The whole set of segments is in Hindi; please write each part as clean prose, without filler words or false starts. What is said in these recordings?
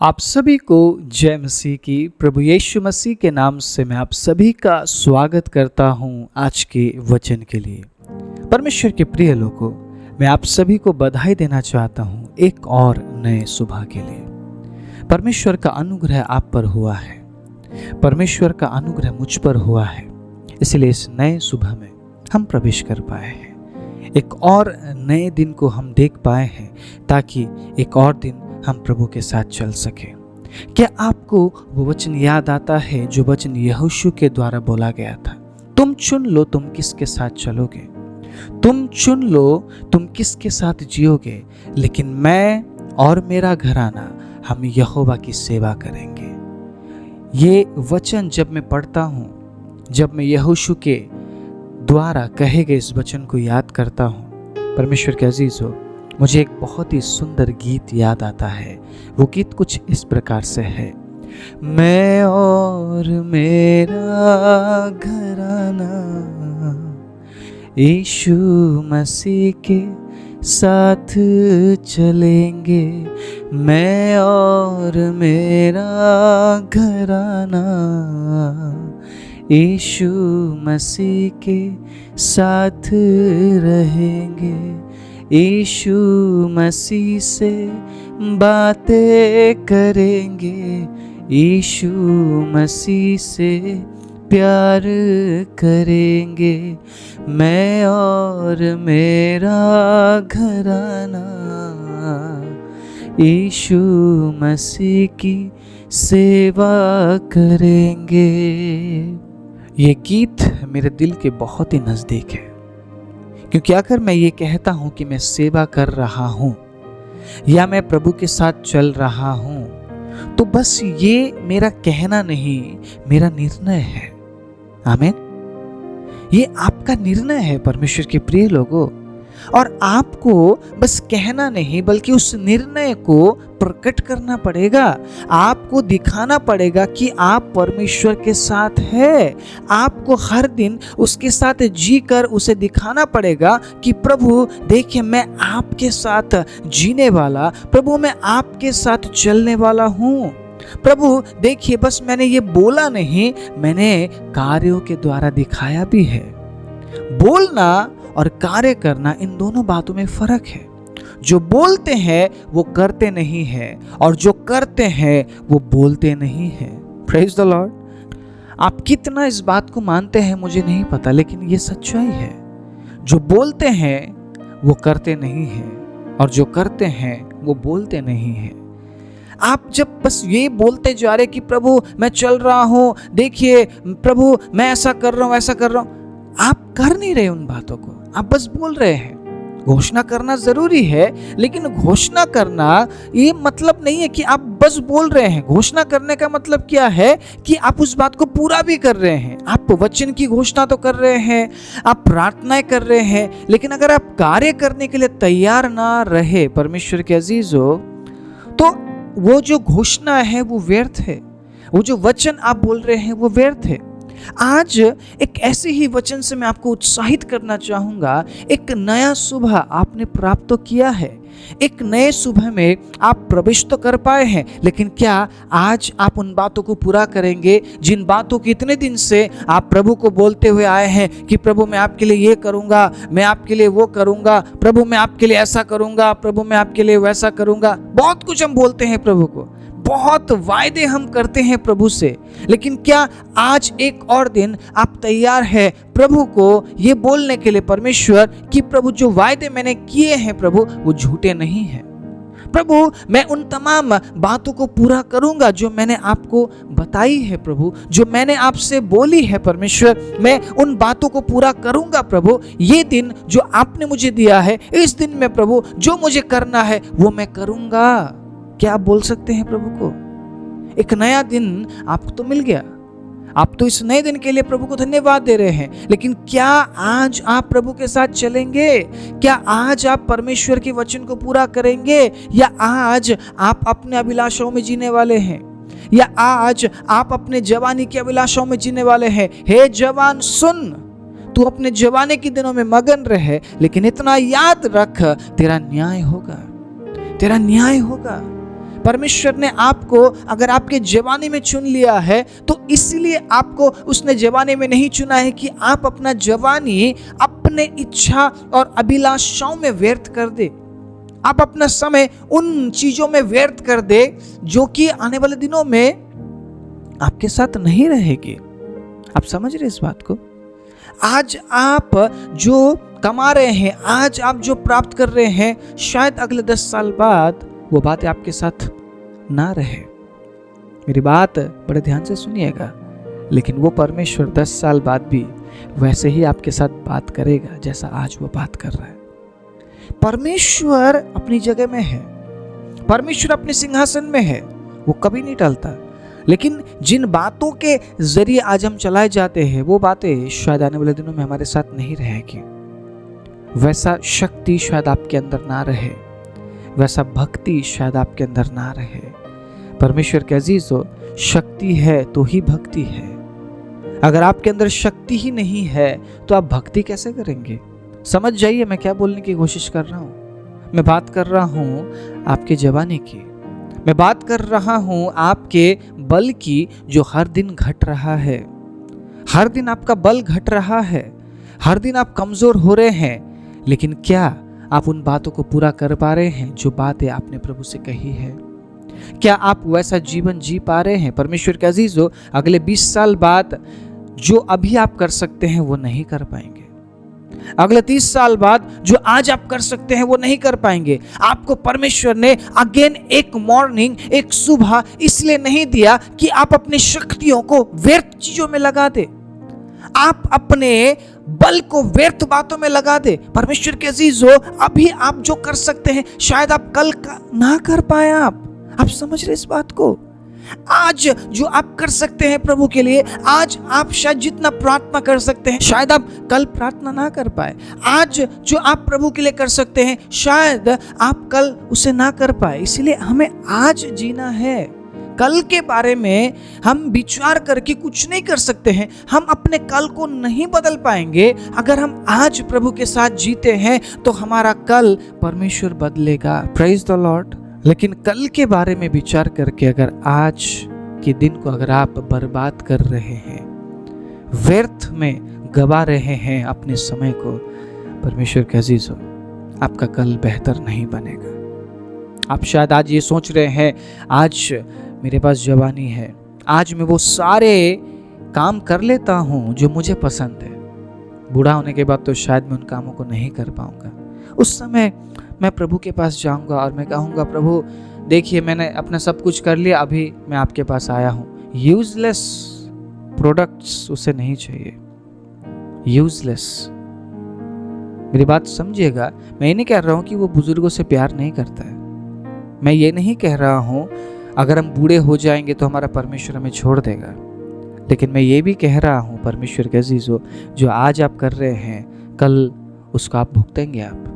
आप सभी को जय मसीह की। प्रभु यीशु मसीह के नाम से मैं आप सभी का स्वागत करता हूं आज के वचन के लिए। परमेश्वर के प्रिय लोगों, मैं आप सभी को बधाई देना चाहता हूं एक और नए सुबह के लिए। परमेश्वर का अनुग्रह आप पर हुआ है, परमेश्वर का अनुग्रह मुझ पर हुआ है, इसलिए इस नए सुबह में हम प्रवेश कर पाए हैं। एक और नए दिन को हम देख पाए हैं ताकि एक और दिन हम प्रभु के साथ चल सके। क्या आपको वो वचन याद आता है जो वचन यहोशू के द्वारा बोला गया था? तुम चुन लो तुम किसके साथ चलोगे, तुम चुन लो तुम किसके साथ जियोगे, लेकिन मैं और मेरा घराना हम यहोवा की सेवा करेंगे। ये वचन जब मैं पढ़ता हूँ, जब मैं यहोशू के द्वारा कहे गए इस वचन को याद करता हूँ, परमेश्वर के अजीज हो, मुझे एक बहुत ही सुंदर गीत याद आता है। वो गीत कुछ इस प्रकार से है। मैं और मेरा घराना यीशु मसीह के साथ चलेंगे, मैं और मेरा घराना यीशु मसीह के साथ रहेंगे, यीशु मसीह से बातें करेंगे, यीशु मसीह से प्यार करेंगे, मैं और मेरा घराना यीशु मसीह की सेवा करेंगे। ये गीत मेरे दिल के बहुत ही नज़दीक है, क्योंकि अगर मैं ये कहता हूं कि मैं सेवा कर रहा हूं या मैं प्रभु के साथ चल रहा हूं, तो बस ये मेरा कहना नहीं, मेरा निर्णय है। आमीन। ये आपका निर्णय है परमेश्वर के प्रिय लोगों, और आपको बस कहना नहीं बल्कि उस निर्णय को प्रकट करना पड़ेगा। आपको दिखाना पड़ेगा कि आप परमेश्वर के साथ है। आपको हर दिन उसके साथ जी कर उसे दिखाना पड़ेगा कि प्रभु देखिए, मैं आपके साथ जीने वाला, प्रभु मैं आपके साथ चलने वाला हूँ। प्रभु देखिए, बस मैंने ये बोला नहीं, मैंने कार्यों के द्वारा दिखाया भी है। बोलना और कार्य करना, इन दोनों बातों में फर्क है। जो बोलते हैं वो करते नहीं है, और जो करते हैं वो बोलते नहीं है। Praise the Lord. आप कितना इस बात को मानते हैं मुझे नहीं पता, लेकिन ये सच्चाई है। जो बोलते हैं वो करते नहीं है, और जो करते हैं वो बोलते नहीं है। आप जब बस ये बोलते जा रहे कि प्रभु मैं चल रहा हूं, देखिए प्रभु मैं ऐसा कर रहा हूं, ऐसा कर रहा हूं, आप कर नहीं रहे उन बातों को, आप बस बोल रहे हैं। घोषणा करना जरूरी है, लेकिन घोषणा करना ये मतलब नहीं है कि आप बस बोल रहे हैं। घोषणा करने का मतलब क्या है कि आप उस बात को पूरा भी कर रहे हैं। आप वचन की घोषणा तो कर रहे हैं, आप प्रार्थनाएं कर रहे हैं, लेकिन अगर आप कार्य करने के लिए तैयार ना रहे परमेश्वर के अजीजों, तो वो जो घोषणा है वो व्यर्थ है, वो जो वचन आप बोल रहे हैं वो व्यर्थ है। आज एक ऐसे ही वचन से मैं आपको उत्साहित करना चाहूंगा। एक नया सुबह आपने प्राप्त तो किया है, एक नए सुबह में आप प्रवेश तो कर पाए हैं, लेकिन क्या आज आप उन बातों को पूरा करेंगे जिन बातों की इतने दिन से आप प्रभु को बोलते हुए आए हैं कि प्रभु मैं आपके लिए ये करूंगा, मैं आपके लिए वो करूंगा, प्रभु मैं आपके लिए ऐसा करूंगा, प्रभु मैं आपके लिए वैसा करूंगा। बहुत कुछ हम बोलते हैं प्रभु को, बहुत वायदे हम करते हैं प्रभु से, लेकिन क्या आज एक और दिन आप तैयार है प्रभु को ये बोलने के लिए परमेश्वर कि प्रभु जो वायदे मैंने किए हैं प्रभु वो झूठे नहीं हैं। प्रभु मैं उन तमाम बातों को पूरा करूंगा जो मैंने आपको बताई है प्रभु, जो मैंने आपसे बोली है परमेश्वर, मैं उन बातों को पूरा करूंगा प्रभु। ये दिन जो आपने मुझे दिया है, इस दिन में प्रभु जो मुझे करना है वो मैं करूंगा। क्या आप बोल सकते हैं प्रभु को? एक नया दिन आपको तो मिल गया, आप तो इस नए दिन के लिए प्रभु को धन्यवाद दे रहे हैं, लेकिन क्या आज आप प्रभु के साथ चलेंगे? क्या आज आप परमेश्वर के वचन को पूरा करेंगे, या आज आप अपने अभिलाषाओं में जीने वाले हैं, या आज आप अपने जवानी की अभिलाषाओं में जीने वाले हैं? हे जवान सुन, तू अपने जवानी के दिनों में मगन रहे, लेकिन इतना याद रख तेरा न्याय होगा, तेरा न्याय होगा। परमेश्वर ने आपको अगर आपके जवानी में चुन लिया है तो इसलिए आपको उसने जवानी में नहीं चुना है कि आप अपना जवानी अपने इच्छा और अभिलाषाओं में व्यर्थ कर दे, आप अपना समय उन चीजों में व्यर्थ कर दे जो कि आने वाले दिनों में आपके साथ नहीं रहेगी। आप समझ रहे इस बात को? आज आप जो कमा रहे हैं, आज आप जो प्राप्त कर रहे हैं, शायद अगले 10 साल बाद वो बातें आपके साथ ना रहे। मेरी बात बड़े ध्यान से सुनिएगा, लेकिन वो परमेश्वर 10 साल बाद भी वैसे ही आपके साथ बात करेगा जैसा आज वो बात कर रहा है। परमेश्वर अपनी जगह में है, परमेश्वर अपने सिंहासन में है, वो कभी नहीं टलता। लेकिन जिन बातों के जरिए आज हम चलाए जाते हैं वो बातें शायद आने वाले दिनों में हमारे साथ नहीं रहेगी। वैसा शक्ति शायद आपके अंदर ना रहे, वैसा भक्ति शायद आपके अंदर ना रहे। परमेश्वर के अजीजों, शक्ति है तो ही भक्ति है। अगर आपके अंदर शक्ति ही नहीं है तो आप भक्ति कैसे करेंगे? समझ जाइए मैं क्या बोलने की कोशिश कर रहा हूं। मैं बात कर रहा हूं आपके जवानी की, मैं बात कर रहा हूं आपके बल की जो हर दिन घट रहा है। हर दिन आपका बल घट रहा है, हर दिन आप कमजोर हो रहे हैं, लेकिन क्या आप उन बातों को पूरा कर पा रहे हैं जो बातें आपने प्रभु से कही है? क्या आप वैसा जीवन जी पा रहे हैं? परमेश्वर के अजीजों, अगले 20 साल बाद जो अभी आप कर सकते हैं वो नहीं कर पाएंगे। अगले 30 साल बाद जो आज आप कर सकते हैं वो नहीं कर पाएंगे। आपको परमेश्वर ने अगेन एक मॉर्निंग, एक सुबह इसलिए नहीं दिया कि आप अपनी शक्तियों को व्यर्थ चीजों में लगा दे, आप अपने बल को व्यर्थ बातों में लगा दे। परमेश्वर के अजीजों, अभी आप जो कर सकते हैं शायद आप कल का ना कर पाए। आप समझ रहे इस बात को? आज जो आप कर सकते हैं प्रभु के लिए, आज आप शायद जितना प्रार्थना कर सकते हैं शायद आप कल प्रार्थना ना कर पाए। आज जो आप प्रभु के लिए कर सकते हैं शायद आप कल उसे ना कर पाए। इसलिए हमें आज जीना है। कल के बारे में हम विचार करके कुछ नहीं कर सकते हैं। हम अपने कल को नहीं बदल पाएंगे। अगर हम आज प्रभु के साथ जीते हैं तो हमारा कल परमेश्वर बदलेगा। Praise the Lord. लेकिन कल के बारे में विचार करके अगर आज के दिन को अगर आप बर्बाद कर रहे हैं, व्यर्थ में गवा रहे हैं अपने समय को, परमेश्वर के अजीजों, आपका कल बेहतर नहीं बनेगा। आप शायद आज ये सोच रहे हैं, आज मेरे पास जवानी है, आज मैं वो सारे काम कर लेता हूँ जो मुझे पसंद है, बूढ़ा होने के बाद तो शायद मैं उन कामों को नहीं कर पाऊंगा। उस समय मैं प्रभु के पास जाऊंगा और मैं कहूँगा, प्रभु देखिए मैंने अपना सब कुछ कर लिया, अभी मैं आपके पास आया हूँ। यूजलेस प्रोडक्ट्स उसे नहीं चाहिए, यूजलेस। मेरी बात समझिएगा, मैं ये नहीं कह रहा हूँ कि वो बुजुर्गों से प्यार नहीं करता है। मैं ये नहीं कह रहा हूँ अगर हम बूढ़े हो जाएंगे तो हमारा परमेश्वर हमें छोड़ देगा। लेकिन मैं ये भी कह रहा हूँ परमेश्वर के अजीजों, जो आज आप कर रहे हैं कल उसको आप भुगतेंगे। आप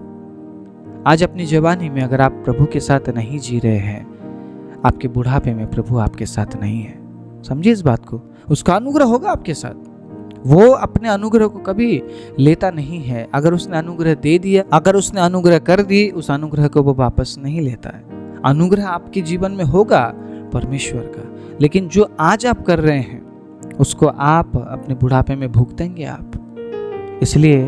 आज अपनी जवानी में अगर आप प्रभु के साथ नहीं जी रहे हैं, आपके बुढ़ापे में प्रभु आपके साथ नहीं है। समझिए इस बात को। उसका अनुग्रह होगा आपके साथ, वो अपने अनुग्रह को कभी लेता नहीं है। अगर उसने अनुग्रह दे दिया, अगर उसने अनुग्रह कर दी, उस अनुग्रह को वो वापस नहीं लेता है। अनुग्रह आपके जीवन में होगा परमेश्वर का, लेकिन जो आज आप कर रहे हैं उसको आप अपने बुढ़ापे में भुगतेंगे आप। इसलिए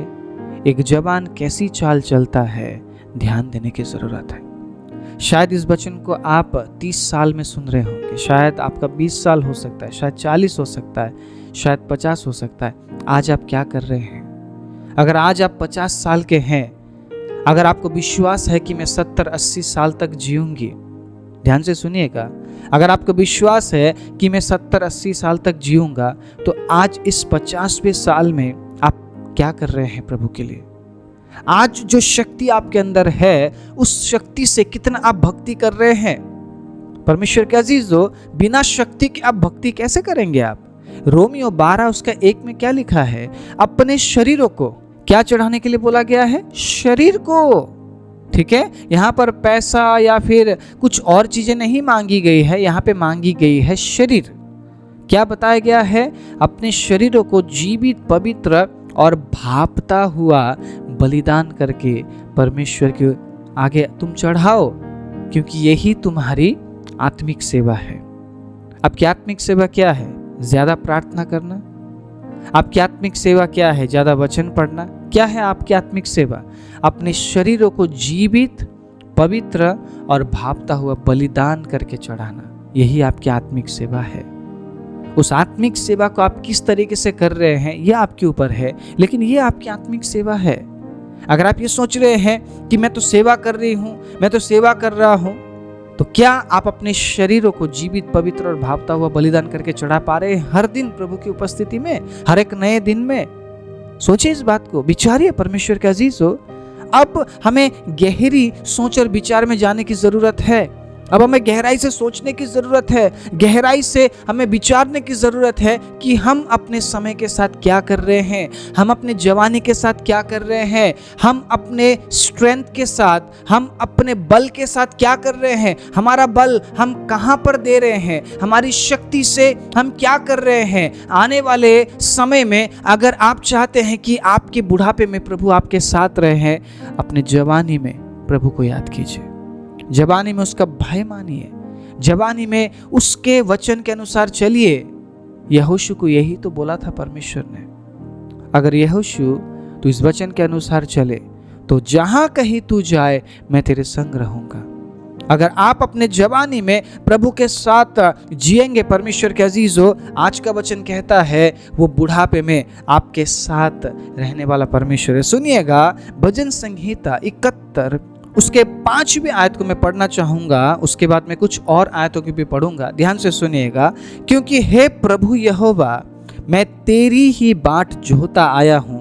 एक जवान कैसी चाल चलता है, ध्यान देने की जरूरत है। शायद इस वचन को आप 30 साल में सुन रहे होंगे, शायद आपका 20 साल हो सकता है, शायद 40 हो सकता है, शायद 50 हो सकता है। आज आप क्या कर रहे हैं? अगर आज आप 50 साल के हैं, अगर आपको विश्वास है कि मैं 70-80 साल तक जीऊंगी, ध्यान से सुनिएगा, अगर आपको विश्वास है कि मैं 70-80 साल तक जीऊंगा, तो आज इस 50वें साल में आप क्या कर रहे हैं प्रभु के लिए? आज जो शक्ति आपके अंदर है, उस शक्ति से कितना आप भक्ति कर रहे हैं? परमेश्वर के अजीजों, बिना शक्ति के आप भक्ति कैसे करेंगे आप? रोमियो 12 उसका 1 में क्या लिखा है? अपने शरीरों को क्या चढ़ाने के लिए बोला गया है? शरीर को। ठीक है, यहाँ पर पैसा या फिर कुछ और चीजें नहीं मांगी गई है, यहाँ पे मांगी गई है शरीर। क्या बताया गया है? अपने शरीरों को जीवित, पवित्र और भापता हुआ बलिदान करके परमेश्वर के आगे तुम चढ़ाओ, क्योंकि यही तुम्हारी आत्मिक सेवा है। आपकी आत्मिक सेवा क्या है? ज्यादा प्रार्थना करना। आपकी आत्मिक सेवा क्या है? ज्यादा वचन पढ़ना। क्या है आपकी आत्मिक सेवा? अपने शरीरों को जीवित, पवित्र और भापता हुआ बलिदान करके चढ़ाना। यही आपकी आत्मिक सेवा है। उस आत्मिक सेवा को आप किस तरीके से कर रहे हैं यह आपके ऊपर है, लेकिन यह आपकी आत्मिक सेवा है। अगर आप ये सोच रहे हैं कि मैं तो सेवा कर रही हूं, मैं तो सेवा कर रहा हूं, तो क्या आप अपने शरीरों को जीवित, पवित्र और भापता हुआ बलिदान करके चढ़ा पा रहे हैं हर दिन प्रभु की उपस्थिति में, हर एक नए दिन में? सोचिए इस बात को, विचारिए परमेश्वर के अजीज हो। अब हमें गहरी सोच और विचार में जाने की जरूरत है। अब हमें गहराई से सोचने की जरूरत है, गहराई से हमें विचारने की जरूरत है कि हम अपने समय के साथ क्या कर रहे हैं, हम अपने जवानी के साथ क्या कर रहे हैं, हम अपने स्ट्रेंथ के साथ, हम अपने बल के साथ क्या कर रहे हैं, हमारा बल हम कहां पर दे रहे हैं, हमारी शक्ति से हम क्या कर रहे हैं। आने वाले समय में अगर आप चाहते हैं कि आपके बुढ़ापे में प्रभु आपके साथ रहे हैं, अपने जवानी में प्रभु को याद कीजिए, जवानी में उसका भय मानिए, जवानी में उसके वचन के अनुसार चलिए। यहोशू को यही तो बोला था परमेश्वर ने, अगर यहोशू तू इस वचन के अनुसार चले तो जहां कहीं तू जाए मैं तेरे संग रहूंगा। अगर आप अपने जवानी में प्रभु के साथ जिएंगे परमेश्वर के अजीजों, आज का वचन कहता है वो बुढ़ापे में आपके साथ रहने वाला परमेश्वर है। सुनिएगा, भजन संहिता 71 उसके 5वीं आयत को मैं पढ़ना चाहूंगा, उसके बाद मैं कुछ और आयतों की भी पढ़ूंगा। ध्यान से सुनिएगा। क्योंकि हे प्रभु यहोवा, मैं तेरी ही बाट जोहता आया हूं,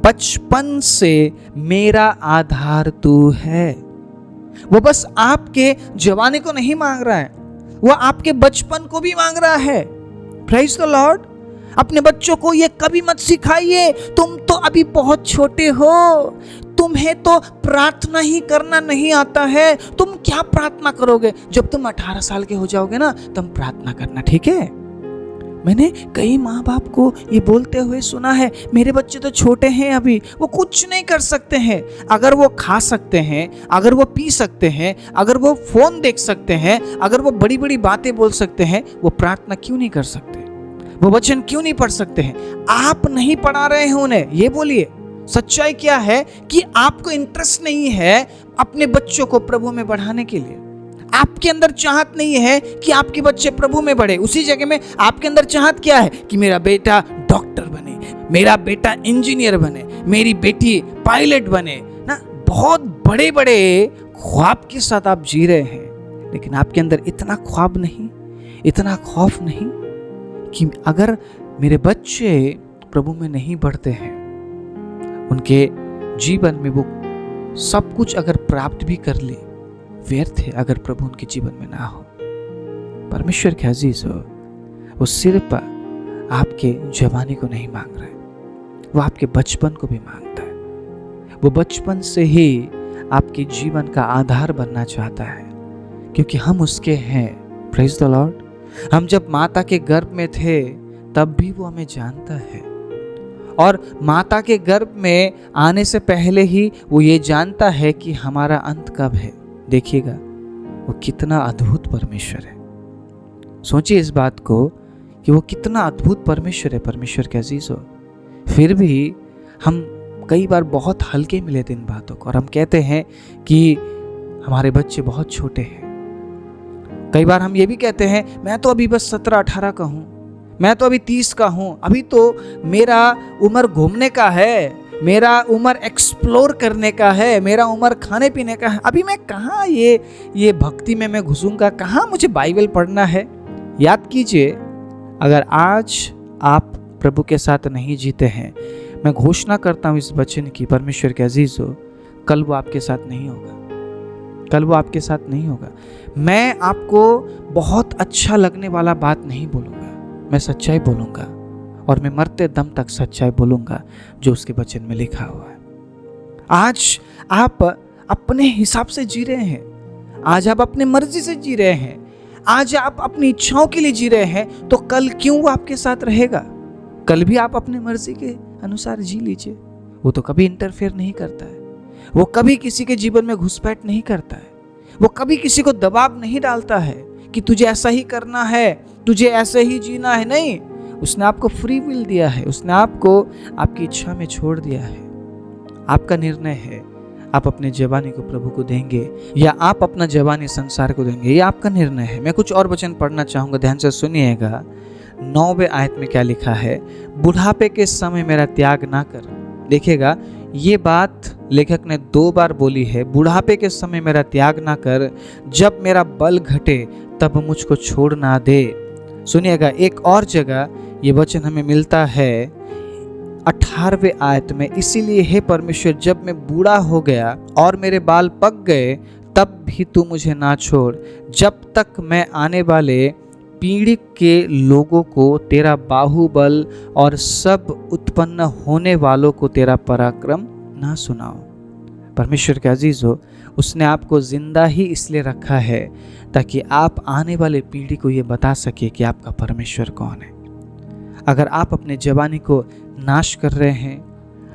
बचपन से मेरा आधार तू है। वो बस आपके जवानी को नहीं मांग रहा है, वो आपके बचपन को भी मांग रहा है। Praise the Lord. अपने बच्चों को ये कभी मत सिखाइए, तुम तो अभी बहुत छोटे हो, तुम्हें तो प्रार्थना ही करना नहीं आता है, तुम क्या प्रार्थना करोगे? जब तुम 18 साल के हो जाओगे ना, तुम प्रार्थना करना, ठीक है? मैंने कई माँ बाप को ये बोलते हुए सुना है, मेरे बच्चे तो छोटे हैं अभी, वो कुछ नहीं कर सकते हैं। अगर वो खा सकते हैं, अगर वो पी सकते हैं, अगर वो फोन देख सकते हैं, अगर वो बड़ी बड़ी बातें बोल सकते हैं, वो प्रार्थना क्यों नहीं कर सकते? वो वचन क्यों नहीं पढ़ सकते हैं? आप नहीं पढ़ा रहे हैं उन्हें, ये बोलिए। सच्चाई क्या है कि आपको इंटरेस्ट नहीं है अपने बच्चों को प्रभु में बढ़ाने के लिए। आपके अंदर चाहत नहीं है कि आपके बच्चे प्रभु में बढ़े। उसी जगह में आपके अंदर चाहत क्या है कि मेरा बेटा डॉक्टर बने, मेरा बेटा इंजीनियर बने, मेरी बेटी पायलट बने ना। बहुत बड़े बड़े ख्वाब के साथ आप जी रहे हैं, लेकिन आपके अंदर इतना ख्वाब नहीं, इतना खौफ नहीं कि अगर मेरे बच्चे प्रभु में नहीं बढ़ते हैं, उनके जीवन में वो सब कुछ अगर प्राप्त भी कर ले, व्यर्थ है अगर प्रभु उनके जीवन में ना हो। परमेश्वर के अजीज हो, वो सिर्फ आपके जवानी को नहीं मांग रहा है, वो आपके बचपन को भी मांगता है। वो बचपन से ही आपके जीवन का आधार बनना चाहता है, क्योंकि हम उसके हैं। Praise the Lord. हम जब माता के गर्भ में थे तब भी वो हमें जानता है, और माता के गर्भ में आने से पहले ही वो ये जानता है कि हमारा अंत कब है। देखिएगा वो कितना अद्भुत परमेश्वर है। सोचिए इस बात को कि वो कितना अद्भुत परमेश्वर है। परमेश्वर के अजीज हो, फिर भी हम कई बार बहुत हल्के में लेते इन बातों को, और हम कहते हैं कि हमारे बच्चे बहुत छोटे हैं। कई बार हम ये भी कहते हैं, मैं तो अभी बस 17-18 का हूँ, मैं तो अभी 30 का हूँ, अभी तो मेरा उम्र घूमने का है, मेरा उम्र एक्सप्लोर करने का है, मेरा उम्र खाने पीने का है, अभी मैं कहाँ ये भक्ति में मैं घुसूंगा, कहाँ मुझे बाइबल पढ़ना है। याद कीजिए, अगर आज आप प्रभु के साथ नहीं जीते हैं, मैं घोषणा करता हूँ इस वचन की, परमेश्वर के अजीज हो, कल वो आपके साथ नहीं होगा, कल वो आपके साथ नहीं होगा। मैं आपको बहुत अच्छा लगने वाला बात नहीं बोलूँगा, मैं सच्चाई बोलूँगा, और मैं मरते दम तक सच्चाई बोलूँगा जो उसके वचन में लिखा हुआ है। आज आप अपने हिसाब से जी रहे हैं, आज आप अपने मर्जी से जी रहे हैं, आज आप अपनी इच्छाओं के लिए जी रहे हैं, तो कल क्यों वो आपके साथ रहेगा? कल भी आप अपने मर्जी के अनुसार जी लीजिए। वो तो कभी इंटरफेयर नहीं करता है, वो कभी किसी के जीवन में घुसपैठ नहीं करता है, वो कभी किसी को दबाव नहीं डालता है, कि तुझे ऐसा ही करना है, तुझे ऐसे ही जीना है। नहीं, उसने आपको फ्री विल दिया है, उसने आपको आपकी इच्छा में छोड़ दिया है। आपका निर्णय है, आप अपने जवानी को प्रभु को देंगे या आप अपना जवानी संसार को देंगे, ये आपका निर्णय है। मैं कुछ और वचन पढ़ना चाहूंगा, ध्यान से सुनिएगा। 9वें आयत में क्या लिखा है, बुढ़ापे के समय मेरा त्याग ना कर। देखिएगा, ये बात लेखक ने 2 बार बोली है, बुढ़ापे के समय मेरा त्याग ना कर, जब मेरा बल घटे तब मुझको छोड़ ना दे। सुनिएगा, एक और जगह ये वचन हमें मिलता है 18वें आयत में, इसीलिए हे परमेश्वर, जब मैं बूढ़ा हो गया और मेरे बाल पक गए तब भी तू मुझे ना छोड़, जब तक मैं आने वाले पीढ़ी के लोगों को तेरा बाहुबल और सब उत्पन्न होने वालों को तेरा पराक्रम ना सुनाओ। परमेश्वर के अजीज हो, उसने आपको जिंदा ही इसलिए रखा है ताकि आप आने वाले पीढ़ी को ये बता सके कि आपका परमेश्वर कौन है। अगर आप अपने जवानी को नाश कर रहे हैं,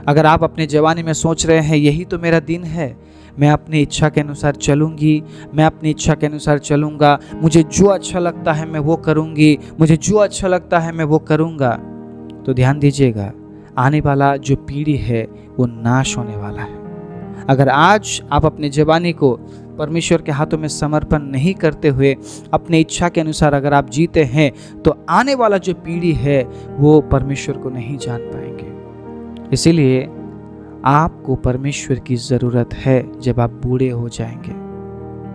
अगर आप अपने जवानी में सोच रहे हैं यही तो मेरा दिन है, मैं अपनी इच्छा के अनुसार चलूंगी, मैं अपनी इच्छा के अनुसार चलूंगा, मुझे जो अच्छा लगता है मैं वो करूंगी, मुझे जो अच्छा लगता है मैं वो करूंगा, तो ध्यान दीजिएगा, आने वाला जो पीढ़ी है वो नाश होने वाला है। अगर आज आप अपने जवानी को परमेश्वर के हाथों में समर्पण नहीं करते हुए अपने इच्छा के अनुसार अगर आप जीते हैं, तो आने वाला जो पीढ़ी है वो परमेश्वर को नहीं जान पाएंगे। इसीलिए आपको परमेश्वर की ज़रूरत है जब आप बूढ़े हो जाएंगे।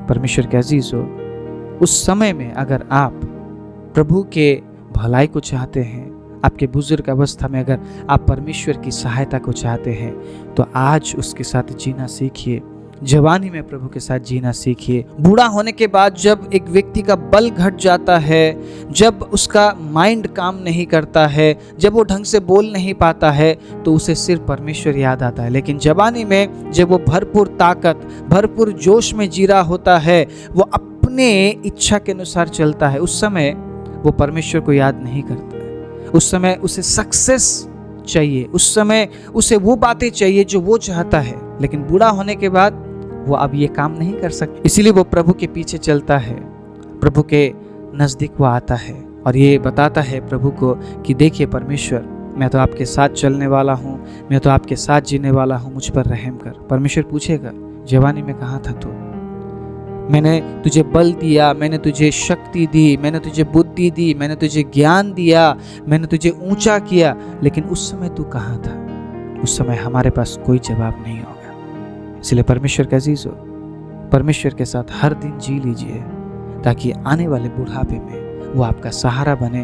परमेश्वर के अजीज हो, उस समय में अगर आप प्रभु के भलाई को चाहते हैं, आपके बुजुर्ग अवस्था में अगर आप परमेश्वर की सहायता को चाहते हैं, तो आज उसके साथ जीना सीखिए, जवानी में प्रभु के साथ जीना सीखिए। बूढ़ा होने के बाद जब एक व्यक्ति का बल घट जाता है, जब उसका माइंड काम नहीं करता है, जब वो ढंग से बोल नहीं पाता है, तो उसे सिर्फ परमेश्वर याद आता है। लेकिन जवानी में जब वो भरपूर ताकत, भरपूर जोश में जी रहा होता है, वो अपने इच्छा के अनुसार चलता है, उस समय वो परमेश्वर को याद नहीं करता है। उस समय उसे सक्सेस चाहिए, उस समय उसे वो बातें चाहिए जो वो चाहता है। लेकिन बूढ़ा होने के बाद वो अब ये काम नहीं कर सकता, इसीलिए वो प्रभु के पीछे चलता है, प्रभु के नजदीक वो आता है और ये बताता है प्रभु को कि देखिए परमेश्वर, मैं तो आपके साथ चलने वाला हूँ, मैं तो आपके साथ जीने वाला हूँ, मुझ पर रहम कर। परमेश्वर पूछेगा, जवानी में कहाँ था तू? मैंने तुझे बल दिया, मैंने तुझे शक्ति दी, मैंने तुझे बुद्धि दी, मैंने तुझे ज्ञान दिया, मैंने तुझे ऊंचा किया, लेकिन उस समय तू कहाँ था? उस समय हमारे पास कोई जवाब नहीं होगा। इसलिए परमेश्वर का अजीज हो, परमेश्वर के साथ हर दिन जी लीजिए ताकि आने वाले बुढ़ापे में वो आपका सहारा बने,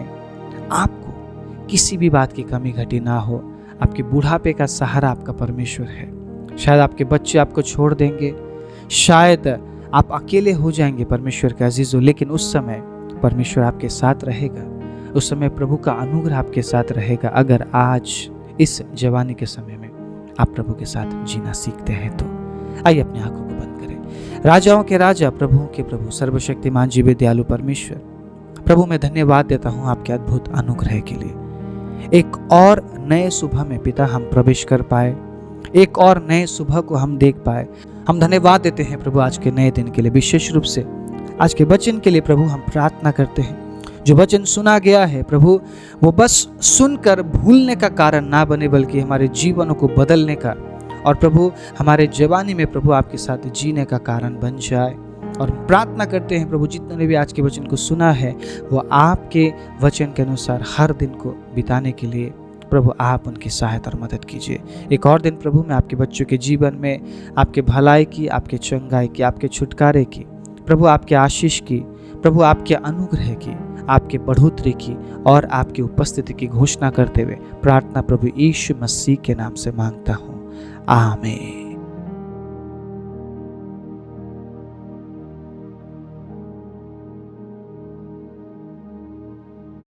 आपको किसी भी बात की कमी घटी ना हो। आपके बुढ़ापे का सहारा आपका परमेश्वर है। शायद आपके बच्चे आपको छोड़ देंगे, शायद आप अकेले हो जाएंगे परमेश्वर के अजीज हो, लेकिन उस समय परमेश्वर आपके साथ रहेगा, उस समय प्रभु का अनुग्रह आपके साथ रहेगा। अगर आज इस जवानी के समय में आप प्रभु के साथ जीना सीखते हैं तो आइए अपनी आंखों को बंद करें। राजाओं के राजा, प्रभुओं के प्रभु, सर्वशक्तिमान जीवे दयालु परमेश्वर, प्रभु मैं धन्यवाद देता हूँ आपके अद्भुत अनुग्रह के लिए। एक और नए सुबह में पिता हम प्रवेश कर पाए, एक और नए सुबह को हम देख पाए। हम धन्यवाद देते हैं प्रभु आज के नए दिन के लिए, विशेष रूप से आज के वचन के लिए प्रभु हम प्रार्थना करते हैं। जो वचन सुना गया है प्रभु, वो बस सुनकर भूलने का कारण ना बने, बल्कि हमारे जीवनों को बदलने का, और प्रभु हमारे जवानी में प्रभु आपके साथ जीने का कारण बन जाए। और प्रार्थना करते हैं प्रभु, जितने ने भी आज के वचन को सुना है वो आपके वचन के अनुसार हर दिन को बिताने के लिए प्रभु आप उनकी सहायता और मदद कीजिए। एक और दिन प्रभु मैं आपके बच्चों के जीवन में आपके भलाई की, आपके चंगाई की, आपके छुटकारे की, प्रभु आपके आशीष की, प्रभु आपके अनुग्रह की, आपके बढ़ोतरी की और आपकी उपस्थिति की घोषणा करते हुए प्रार्थना प्रभु यीशु मसीह के नाम से मांगता हूँ, आमीन।